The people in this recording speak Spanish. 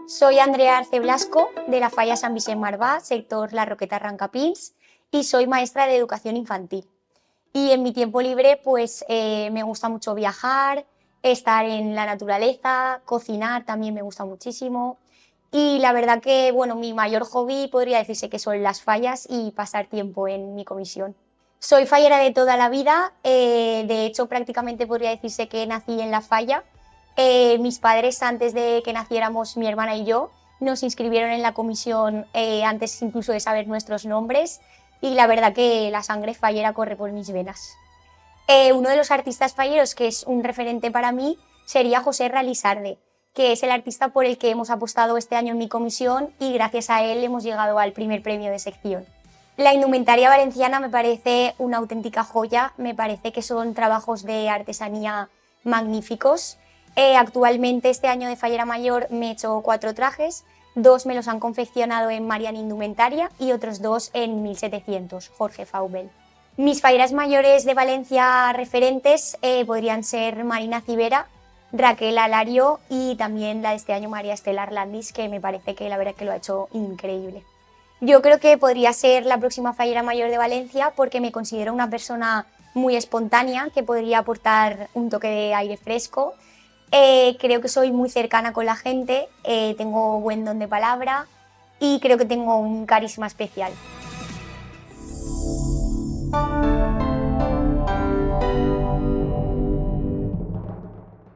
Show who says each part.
Speaker 1: Soy Andrea Arce Blasco, de la Falla San Vicent Marvà, sector La Roqueta Rancapins, y soy maestra de educación infantil. Y en mi tiempo libre, pues me gusta mucho viajar, estar en la naturaleza, cocinar también me gusta muchísimo. Y la verdad que, bueno, mi mayor hobby podría decirse que son las fallas y pasar tiempo en mi comisión. Soy fallera de toda la vida, de hecho prácticamente podría decirse que nací en la falla. Mis padres, antes de que naciéramos mi hermana y yo, nos inscribieron en la comisión antes incluso de saber nuestros nombres y la verdad que la sangre fallera corre por mis venas. Uno de los artistas falleros que es un referente para mí sería José Lizarde, que es el artista por el que hemos apostado este año en mi comisión y gracias a él hemos llegado al primer premio de sección. La indumentaria valenciana me parece una auténtica joya, me parece que son trabajos de artesanía magníficos. Actualmente este año de Fallera Mayor me he hecho 4 trajes, 2 me los han confeccionado en Marian Indumentaria y otros 2 en 1700, Jorge Faubel. Mis falleras mayores de Valencia referentes podrían ser Marina Civera, Raquel Alario y también la de este año María Estela Arlandis, que me parece que la verdad que lo ha hecho increíble. Yo creo que podría ser la próxima fallera mayor de Valencia porque me considero una persona muy espontánea que podría aportar un toque de aire fresco. Creo que soy muy cercana con la gente, tengo buen don de palabra y creo que tengo un carisma especial.